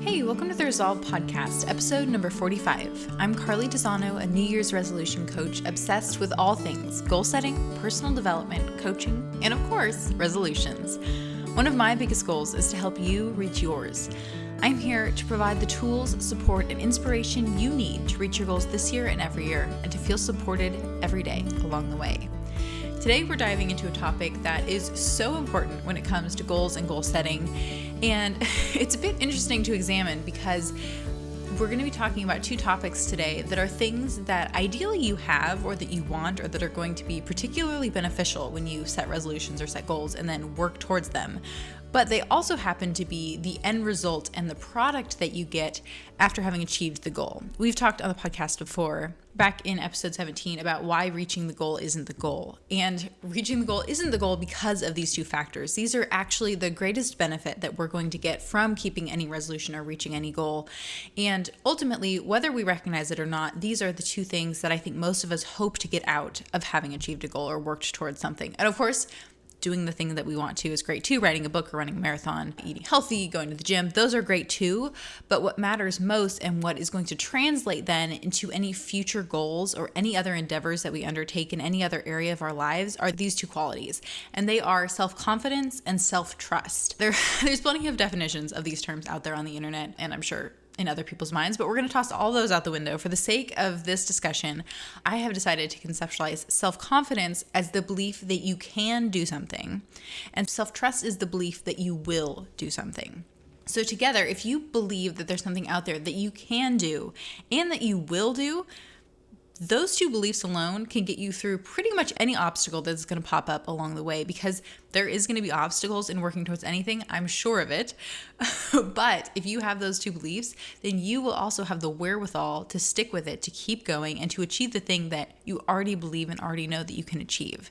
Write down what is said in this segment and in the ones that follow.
Hey, welcome to the Resolve Podcast, episode number 45. I'm Carly Desano, a New Year's resolution coach obsessed with all things goal setting, personal development, coaching, and of course, resolutions. One of my biggest goals is to help you reach yours. I'm here to provide the tools, support, and inspiration you need to reach your goals this year and every year, and to feel supported every day along the way. Today, we're diving into a topic that is so important when it comes to goals and goal setting. And it's a bit interesting to examine because we're going to be talking about two topics today that are things that ideally you have or that you want or that are going to be particularly beneficial when you set resolutions or set goals and then work towards them. But they also happen to be the end result and the product that you get after having achieved the goal. We've talked on the podcast before, back in episode 17, about why reaching the goal isn't the goal. And reaching the goal isn't the goal because of these two factors. These are actually the greatest benefit that we're going to get from keeping any resolution or reaching any goal. And ultimately, whether we recognize it or not, these are the two things that I think most of us hope to get out of having achieved a goal or worked towards something. And of course, doing the thing that we want to is great too. Writing a book or running a marathon, eating healthy, going to the gym, those are great too. But what matters most and what is going to translate then into any future goals or any other endeavors that we undertake in any other area of our lives are these two qualities. And they are self-confidence and self-trust. There's plenty of definitions of these terms out there on the internet, and I'm sure in other people's minds, but we're going to toss all those out the window. For the sake of this discussion, I have decided to conceptualize self-confidence as the belief that you can do something, and self-trust is the belief that you will do something. So together, if you believe that there's something out there that you can do and that you will do, those two beliefs alone can get you through pretty much any obstacle that's going to pop up along the way, because there is going to be obstacles in working towards anything, I'm sure of it. But if you have those two beliefs, then you will also have the wherewithal to stick with it, to keep going, and to achieve the thing that you already believe and already know that you can achieve.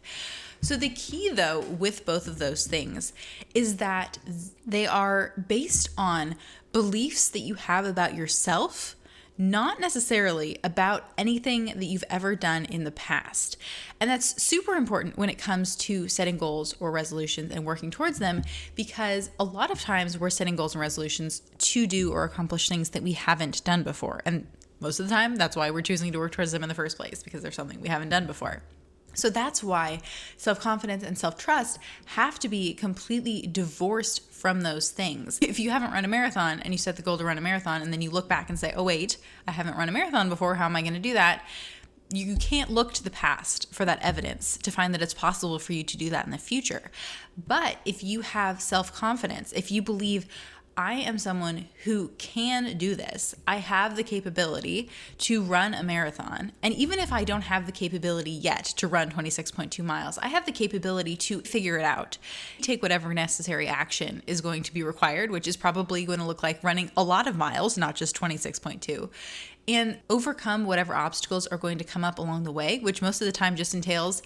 So the key, though, with both of those things is that they are based on beliefs that you have about yourself, not necessarily about anything that you've ever done in the past. And that's super important when it comes to setting goals or resolutions and working towards them, because a lot of times we're setting goals and resolutions to do or accomplish things that we haven't done before. And most of the time, that's why we're choosing to work towards them in the first place, because there's something we haven't done before. So that's why self-confidence and self-trust have to be completely divorced from those things. If you haven't run a marathon and you set the goal to run a marathon and then you look back and say, oh wait, I haven't run a marathon before, how am I going to do that? You can't look to the past for that evidence to find that it's possible for you to do that in the future. But if you have self-confidence, if you believe, I am someone who can do this, I have the capability to run a marathon. And even if I don't have the capability yet to run 26.2 miles, I have the capability to figure it out. Take whatever necessary action is going to be required, which is probably going to look like running a lot of miles, not just 26.2, and overcome whatever obstacles are going to come up along the way, which most of the time just entails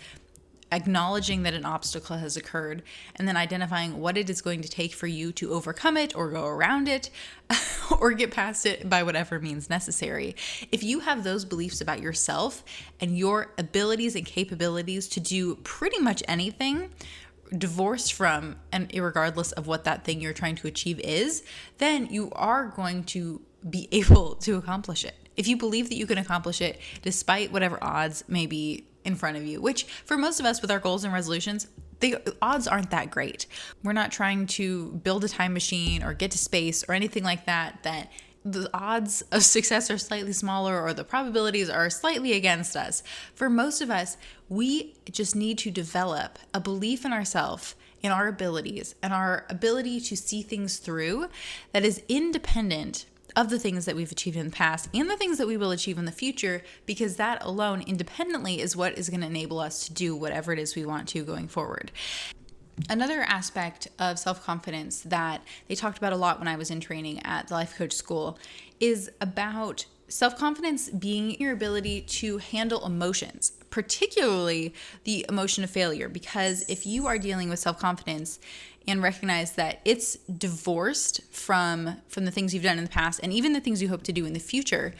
acknowledging that an obstacle has occurred and then identifying what it is going to take for you to overcome it or go around it or get past it by whatever means necessary. If you have those beliefs about yourself and your abilities and capabilities to do pretty much anything, divorced from and irregardless of what that thing you're trying to achieve is, then you are going to be able to accomplish it. If you believe that you can accomplish it despite whatever odds may be in front of you, which for most of us with our goals and resolutions, the odds aren't that great. We're not trying to build a time machine or get to space or anything like that, that the odds of success are slightly smaller or the probabilities are slightly against us. For most of us, we just need to develop a belief in ourselves, in our abilities, and our ability to see things through that is independent of the things that we've achieved in the past and the things that we will achieve in the future, because that alone independently is what is going to enable us to do whatever it is we want to going forward. Another aspect of self-confidence that they talked about a lot when I was in training at the Life Coach School is about self-confidence being your ability to handle emotions, particularly the emotion of failure. Because if you are dealing with self-confidence and recognize that it's divorced from the things you've done in the past and even the things you hope to do in the future,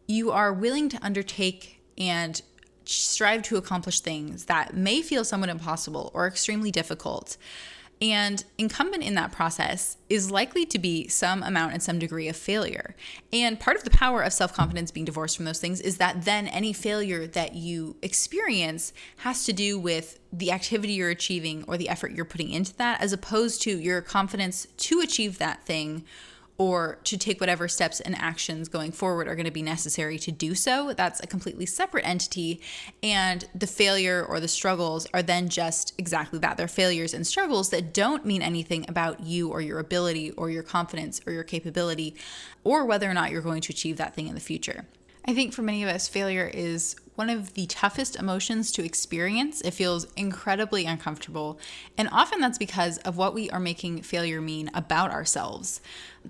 you are willing to undertake and strive to accomplish things that may feel somewhat impossible or extremely difficult. And incumbent in that process is likely to be some amount and some degree of failure. And part of the power of self-confidence being divorced from those things is that then any failure that you experience has to do with the activity you're achieving or the effort you're putting into that, as opposed to your confidence to achieve that thing or to take whatever steps and actions going forward are going to be necessary to do so. That's a completely separate entity. And the failure or the struggles are then just exactly that. They're failures and struggles that don't mean anything about you or your ability or your confidence or your capability or whether or not you're going to achieve that thing in the future. I think for many of us, failure is one of the toughest emotions to experience. It feels incredibly uncomfortable. And often that's because of what we are making failure mean about ourselves.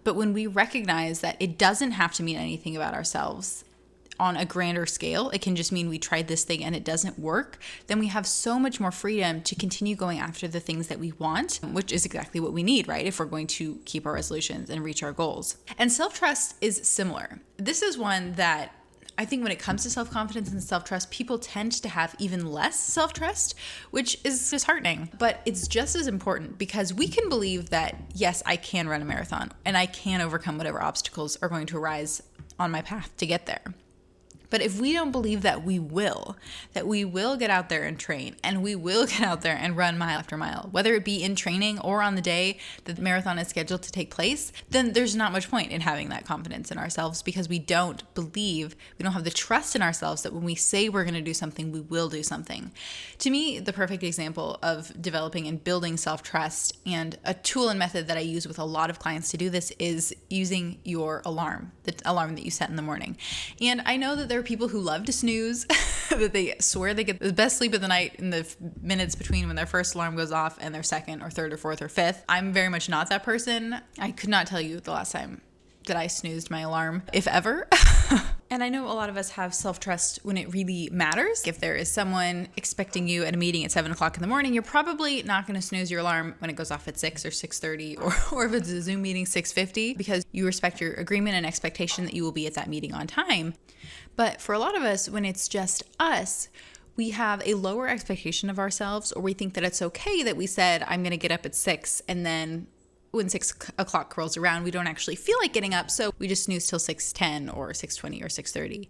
But when we recognize that it doesn't have to mean anything about ourselves on a grander scale, it can just mean we tried this thing and it doesn't work, then we have so much more freedom to continue going after the things that we want, which is exactly what we need, right? If we're going to keep our resolutions and reach our goals. And self-trust is similar. This is one that I think when it comes to self-confidence and self-trust, people tend to have even less self-trust, which is disheartening. But it's just as important because we can believe that, yes, I can run a marathon and I can overcome whatever obstacles are going to arise on my path to get there. But if we don't believe that we will get out there and train, and we will get out there and run mile after mile, whether it be in training or on the day that the marathon is scheduled to take place, then there's not much point in having that confidence in ourselves because we don't have the trust in ourselves that when we say we're going to do something, we will do something. To me, the perfect example of developing and building self-trust, and a tool and method that I use with a lot of clients to do this, is using your alarm, the alarm that you set in the morning. And I know that there are people who love to snooze, that they swear they get the best sleep of the night in the minutes between when their first alarm goes off and their second or third or fourth or fifth. I'm very much not that person. I could not tell you the last time that I snoozed my alarm, if ever. And I know a lot of us have self-trust when it really matters. If there is someone expecting you at a meeting at 7 o'clock in the morning, you're probably not going to snooze your alarm when it goes off at 6 or 6:30, or if it's a Zoom meeting, 6:50, because you respect your agreement and expectation that you will be at that meeting on time. But for a lot of us, when it's just us, we have a lower expectation of ourselves, or we think that it's okay that we said, I'm going to get up at 6, and then when 6 o'clock rolls around, we don't actually feel like getting up, so we just snooze till 6:10 or 6:20 or 6:30.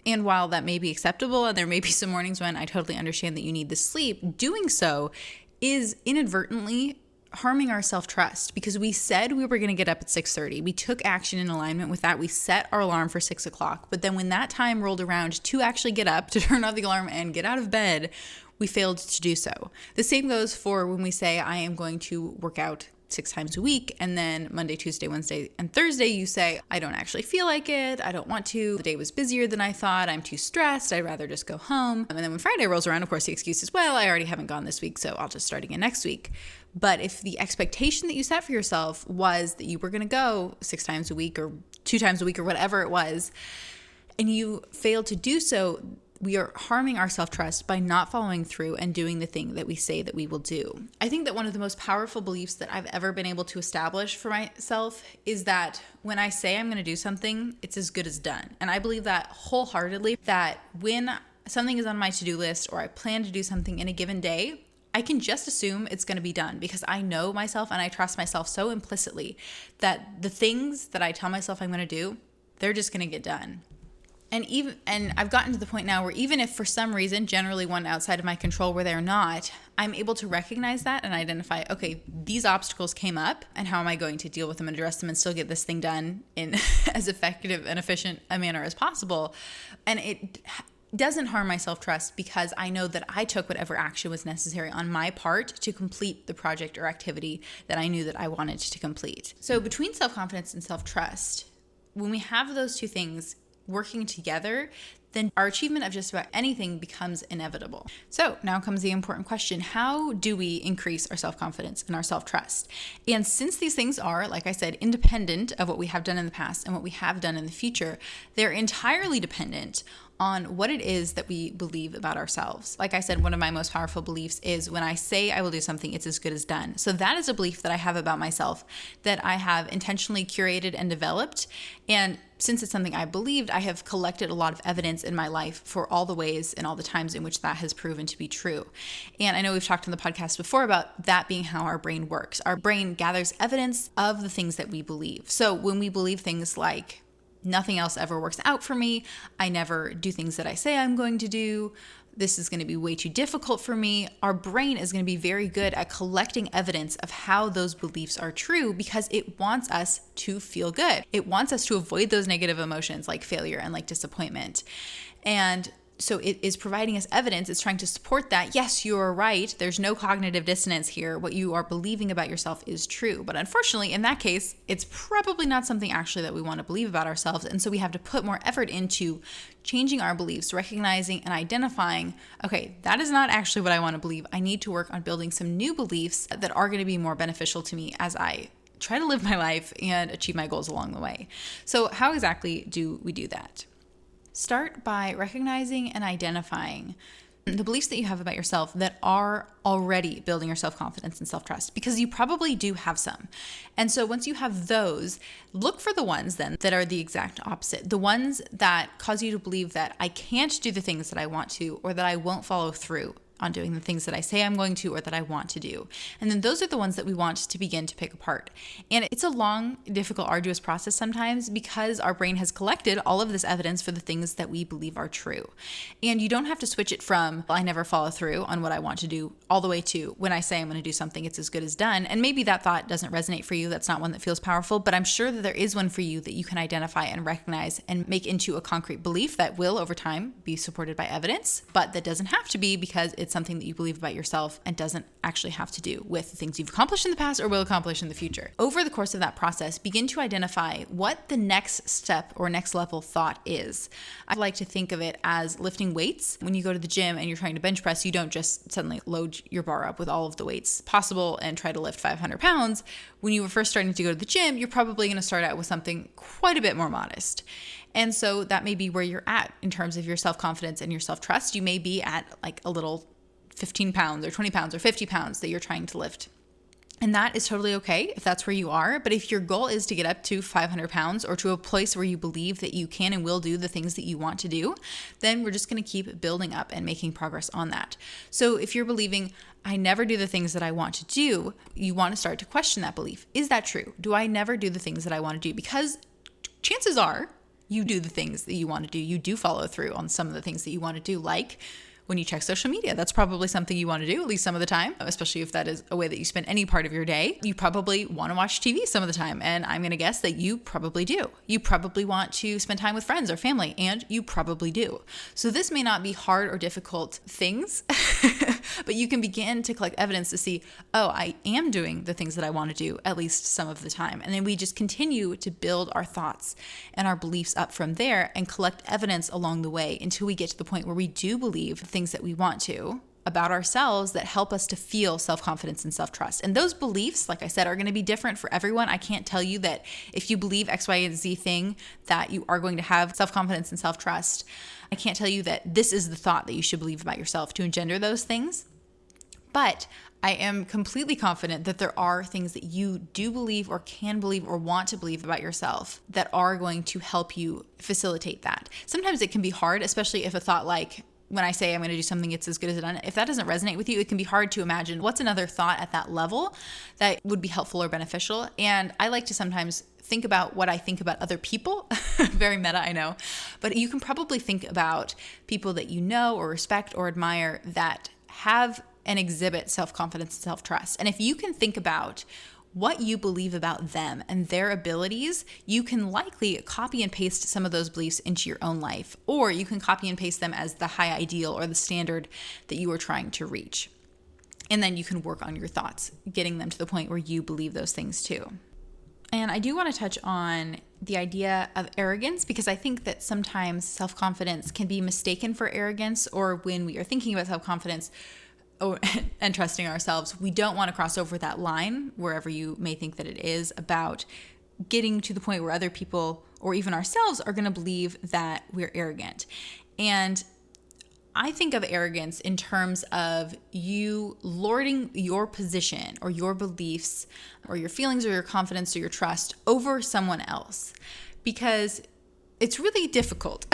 And while that may be acceptable, and there may be some mornings when I totally understand that you need the sleep, doing so is inadvertently harming our self-trust because we said we were going to get up at 6:30. We took action in alignment with that. We set our alarm for 6 o'clock. But then when that time rolled around to actually get up, to turn off the alarm and get out of bed, we failed to do so. The same goes for when we say, I am going to work out 6 times a week, and then Monday, Tuesday, Wednesday, and Thursday you say, I don't actually feel like it, I don't want to, the day was busier than I thought, I'm too stressed, I'd rather just go home. And then when Friday rolls around, of course the excuse is, well, I already haven't gone this week, so I'll just start again next week. But if the expectation that you set for yourself was that you were going to go 6 times a week or 2 times a week or whatever it was, and you failed to do so, we are harming our self-trust by not following through and doing the thing that we say that we will do. I think that one of the most powerful beliefs that I've ever been able to establish for myself is that when I say I'm going to do something, it's as good as done. And I believe that wholeheartedly, that when something is on my to-do list or I plan to do something in a given day, I can just assume it's going to be done because I know myself and I trust myself so implicitly that the things that I tell myself I'm going to do, they're just going to get done. And I've gotten to the point now where even if for some reason, generally one outside of my control where they're not, I'm able to recognize that and identify, okay, these obstacles came up and how am I going to deal with them and address them and still get this thing done in as effective and efficient a manner as possible. And it doesn't harm my self-trust because I know that I took whatever action was necessary on my part to complete the project or activity that I knew that I wanted to complete. So between self-confidence and self-trust, when we have those two things working together, then our achievement of just about anything becomes inevitable. So now comes the important question: how do we increase our self-confidence and our self-trust? And since these things are, like I said, independent of what we have done in the past and what we have done in the future, they're entirely dependent on what it is that we believe about ourselves. Like I said, one of my most powerful beliefs is when I say I will do something, it's as good as done. So that is a belief that I have about myself that I have intentionally curated and developed. And since it's something I believed, I have collected a lot of evidence in my life for all the ways and all the times in which that has proven to be true. And I know we've talked on the podcast before about that being how our brain works. Our brain gathers evidence of the things that we believe. So when we believe things like, nothing else ever works out for me, I never do things that I say I'm going to do, this is going to be way too difficult for me, our brain is going to be very good at collecting evidence of how those beliefs are true because it wants us to feel good. It wants us to avoid those negative emotions like failure and like disappointment. And so it is providing us evidence. It's trying to support that. Yes, you are right. There's no cognitive dissonance here. What you are believing about yourself is true. But unfortunately, in that case, it's probably not something actually that we want to believe about ourselves. And so we have to put more effort into changing our beliefs, recognizing and identifying, okay, that is not actually what I want to believe. I need to work on building some new beliefs that are going to be more beneficial to me as I try to live my life and achieve my goals along the way. So how exactly do we do that? Start by recognizing and identifying the beliefs that you have about yourself that are already building your self-confidence and self-trust, because you probably do have some. And so once you have those, look for the ones then that are the exact opposite, the ones that cause you to believe that I can't do the things that I want to, or that I won't follow through on doing the things that I say I'm going to or that I want to do. And then those are the ones that we want to begin to pick apart. And it's a long, difficult, arduous process sometimes because our brain has collected all of this evidence for the things that we believe are true. And you don't have to switch it from, I never follow through on what I want to do, all the way to when I say I'm going to do something, it's as good as done. And maybe that thought doesn't resonate for you. That's not one that feels powerful, but I'm sure that there is one for you that you can identify and recognize and make into a concrete belief that will over time be supported by evidence, but that doesn't have to be because it's something that you believe about yourself and doesn't actually have to do with the things you've accomplished in the past or will accomplish in the future. Over the course of that process, begin to identify what the next step or next level thought is. I like to think of it as lifting weights. When you go to the gym and you're trying to bench press, you don't just suddenly load your bar up with all of the weights possible and try to lift 500 pounds. When you were first starting to go to the gym, you're probably going to start out with something quite a bit more modest. And so that may be where you're at in terms of your self-confidence and your self-trust. You may be at like a little 15 pounds or 20 pounds or 50 pounds that you're trying to lift. And that is totally okay if that's where you are. But if your goal is to get up to 500 pounds or to a place where you believe that you can and will do the things that you want to do, then we're just going to keep building up and making progress on that. So if you're believing, I never do the things that I want to do, you want to start to question that belief. Is that true? Do I never do the things that I want to do? Because chances are you do the things that you want to do. You do follow through on some of the things that you want to do, like when you check social media. That's probably something you want to do at least some of the time, especially if that is a way that you spend any part of your day. You probably want to watch TV some of the time, and I'm going to guess that you probably do. You probably want to spend time with friends or family, and you probably do. So this may not be hard or difficult things, but you can begin to collect evidence to see, oh, I am doing the things that I want to do at least some of the time. And then we just continue to build our thoughts and our beliefs up from there and collect evidence along the way until we get to the point where we do believe things that we want to about ourselves that help us to feel self-confidence and self-trust. And those beliefs, like I said, are going to be different for everyone. I can't tell you that if you believe X, Y, and Z thing that you are going to have self-confidence and self-trust. I can't tell you that this is the thought that you should believe about yourself to engender those things. But I am completely confident that there are things that you do believe or can believe or want to believe about yourself that are going to help you facilitate that. Sometimes it can be hard, especially if a thought like, when I say I'm going to do something, it's as good as done. If that doesn't resonate with you, it can be hard to imagine what's another thought at that level that would be helpful or beneficial. And I like to sometimes think about what I think about other people. Very meta, I know. But you can probably think about people that you know or respect or admire that have and exhibit self-confidence and self-trust. And if you can think about what you believe about them and their abilities, you can likely copy and paste some of those beliefs into your own life, or you can copy and paste them as the high ideal or the standard that you are trying to reach. And then you can work on your thoughts, getting them to the point where you believe those things too. And I do want to touch on the idea of arrogance, because I think that sometimes self-confidence can be mistaken for arrogance, or when we are thinking about self-confidence, and trusting ourselves, we don't want to cross over that line, wherever you may think that it is, about getting to the point where other people or even ourselves are going to believe that we're arrogant. And I think of arrogance in terms of you lording your position or your beliefs or your feelings or your confidence or your trust over someone else. Because it's really difficult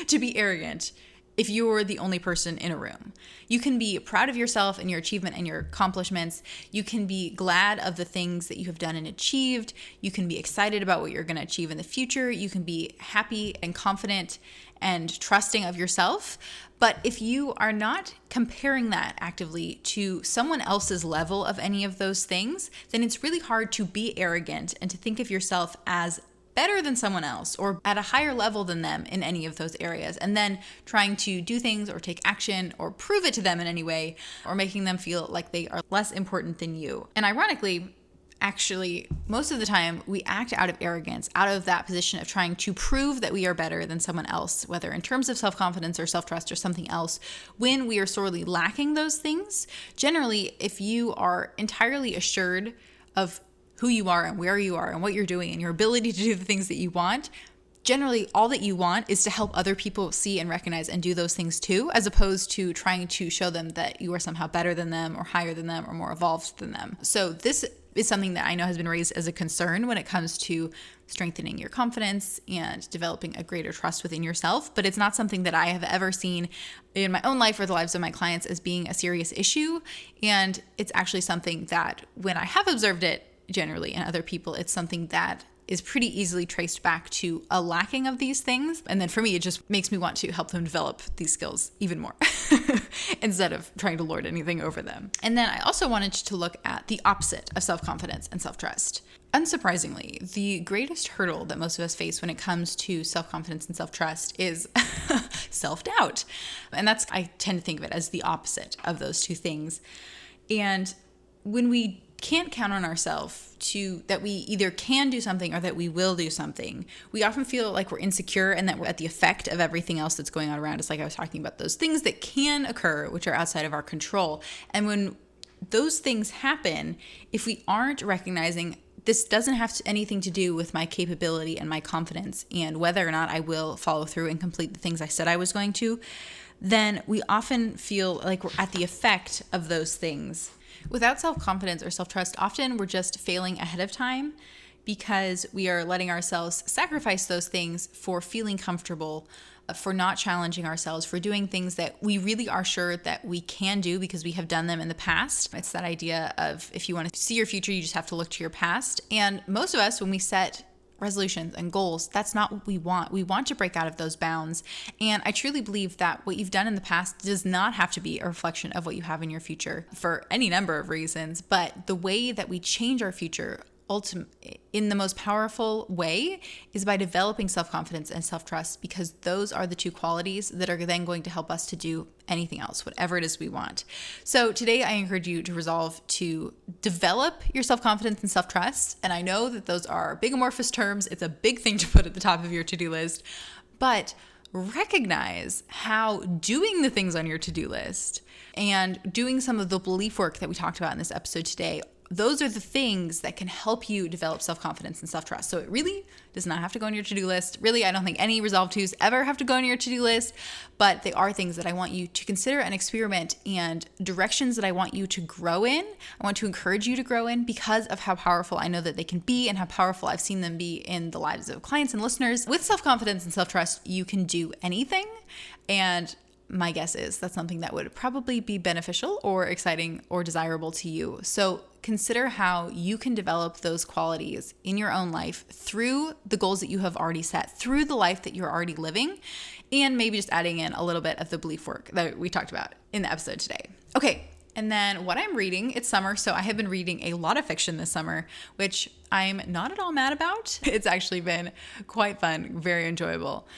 to be arrogant if you're the only person in a room. You can be proud of yourself and your achievement and your accomplishments. You can be glad of the things that you have done and achieved. You can be excited about what you're going to achieve in the future. You can be happy and confident and trusting of yourself. But if you are not comparing that actively to someone else's level of any of those things, then it's really hard to be arrogant and to think of yourself as better than someone else or at a higher level than them in any of those areas, and then trying to do things or take action or prove it to them in any way, or making them feel like they are less important than you. And ironically, actually, most of the time we act out of arrogance, out of that position of trying to prove that we are better than someone else, whether in terms of self-confidence or self-trust or something else, when we are sorely lacking those things. Generally, if you are entirely assured of who you are and where you are and what you're doing and your ability to do the things that you want, generally all that you want is to help other people see and recognize and do those things too, as opposed to trying to show them that you are somehow better than them or higher than them or more evolved than them. So this is something that I know has been raised as a concern when it comes to strengthening your confidence and developing a greater trust within yourself. But it's not something that I have ever seen in my own life or the lives of my clients as being a serious issue. And it's actually something that when I have observed it, generally in other people, it's something that is pretty easily traced back to a lacking of these things. And then for me, it just makes me want to help them develop these skills even more instead of trying to lord anything over them. And then I also wanted to look at the opposite of self-confidence and self-trust. Unsurprisingly, the greatest hurdle that most of us face when it comes to self-confidence and self-trust is self-doubt. And I tend to think of it as the opposite of those two things. And when we can't count on ourselves that we either can do something or that we will do something, we often feel like we're insecure and that we're at the effect of everything else that's going on around us. Like I was talking about, those things that can occur, which are outside of our control. And when those things happen, if we aren't recognizing this doesn't have anything to do with my capability and my confidence and whether or not I will follow through and complete the things I said I was going to, then we often feel like we're at the effect of those things. Without self-confidence or self-trust, often we're just failing ahead of time because we are letting ourselves sacrifice those things for feeling comfortable, for not challenging ourselves, for doing things that we really are sure that we can do because we have done them in the past. It's that idea of if you want to see your future, you just have to look to your past. And most of us, when we set resolutions and goals, that's not what we want. We want to break out of those bounds. And I truly believe that what you've done in the past does not have to be a reflection of what you have in your future for any number of reasons. But the way that we change our future in the most powerful way is by developing self-confidence and self-trust, because those are the two qualities that are then going to help us to do anything else, whatever it is we want. So today I encourage you to resolve to develop your self-confidence and self-trust. And I know that those are big amorphous terms. It's a big thing to put at the top of your to-do list, but recognize how doing the things on your to-do list and doing some of the belief work that we talked about in this episode today, those are the things that can help you develop self-confidence and self-trust. So it really does not have to go on your to-do list. Really, I don't think any Resolve 2s ever have to go on your to-do list, but they are things that I want you to consider and experiment, and directions that I want you to grow in. I want to encourage you to grow in because of how powerful I know that they can be and how powerful I've seen them be in the lives of clients and listeners. With self-confidence and self-trust, you can do anything. And my guess is that's something that would probably be beneficial or exciting or desirable to you. So consider how you can develop those qualities in your own life through the goals that you have already set, through the life that you're already living, and maybe just adding in a little bit of the belief work that we talked about in the episode today. Okay. And then what I'm reading, it's summer, so I have been reading a lot of fiction this summer, which I'm not at all mad about. It's actually been quite fun, very enjoyable.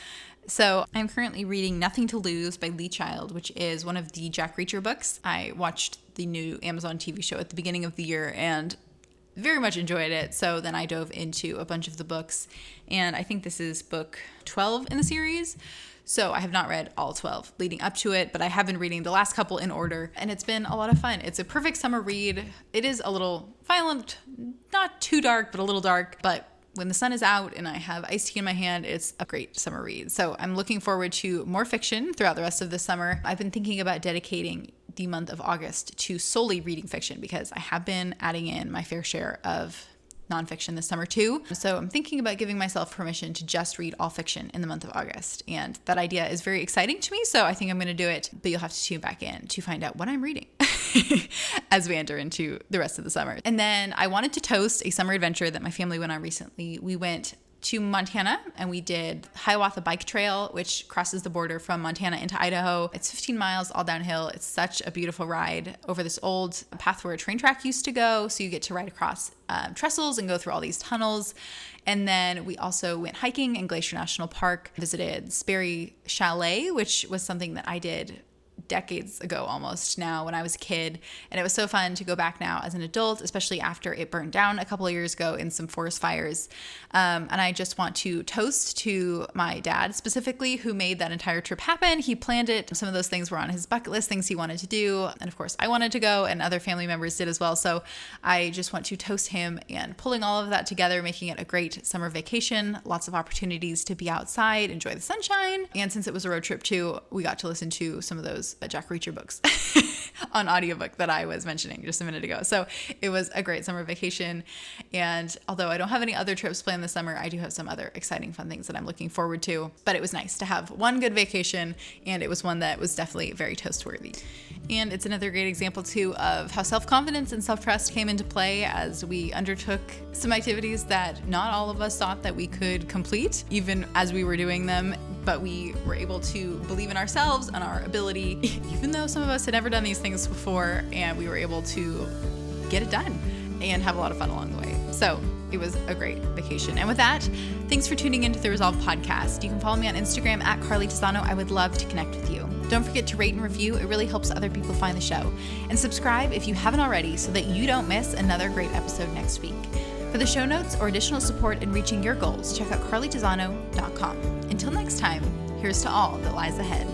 So I'm currently reading Nothing to Lose by Lee Child, which is one of the Jack Reacher books. I watched the new Amazon TV show at the beginning of the year and very much enjoyed it. So then I dove into a bunch of the books, and I think this is book 12 in the series. So I have not read all 12 leading up to it, but I have been reading the last couple in order, and it's been a lot of fun. It's a perfect summer read. It is a little violent, not too dark, but a little dark, but when the sun is out and I have iced tea in my hand, it's a great summer read. So I'm looking forward to more fiction throughout the rest of the summer. I've been thinking about dedicating the month of August to solely reading fiction because I have been adding in my fair share of nonfiction this summer too. So I'm thinking about giving myself permission to just read all fiction in the month of August. And that idea is very exciting to me. So I think I'm going to do it, but you'll have to tune back in to find out what I'm reading as we enter into the rest of the summer. And then I wanted to toast a summer adventure that my family went on recently. We went to Montana and we did Hiawatha Bike Trail, which crosses the border from Montana into Idaho. It's 15 miles all downhill. It's such a beautiful ride over this old path where a train track used to go. So you get to ride across trestles and go through all these tunnels. And then we also went hiking in Glacier National Park, visited Sperry Chalet, which was something that I did decades ago almost now when I was a kid. And it was so fun to go back now as an adult, especially after it burned down a couple of years ago in some forest fires. And I just want to toast to my dad specifically, who made that entire trip happen. He planned it. Some of those things were on his bucket list, things he wanted to do. And of course I wanted to go and other family members did as well. So I just want to toast him and pulling all of that together, making it a great summer vacation, lots of opportunities to be outside, enjoy the sunshine. And since it was a road trip too, we got to listen to some of those Jack Reacher books on audiobook that I was mentioning just a minute ago. So it was a great summer vacation. And although I don't have any other trips planned this summer, I do have some other exciting fun things that I'm looking forward to. But it was nice to have one good vacation, and it was one that was definitely very toast worthy. And it's another great example too of how self-confidence and self-trust came into play as we undertook some activities that not all of us thought that we could complete, even as we were doing them. But we were able to believe in ourselves and our ability, even though some of us had never done these things before, and we were able to get it done and have a lot of fun along the way. So it was a great vacation. And with that, thanks for tuning into the Resolve podcast. You can follow me on Instagram at Carly Tisano. I would love to connect with you. Don't forget to rate and review. It really helps other people find the show. And subscribe if you haven't already so that you don't miss another great episode next week. For the show notes or additional support in reaching your goals, check out carlytisano.com. Until next time, here's to all that lies ahead.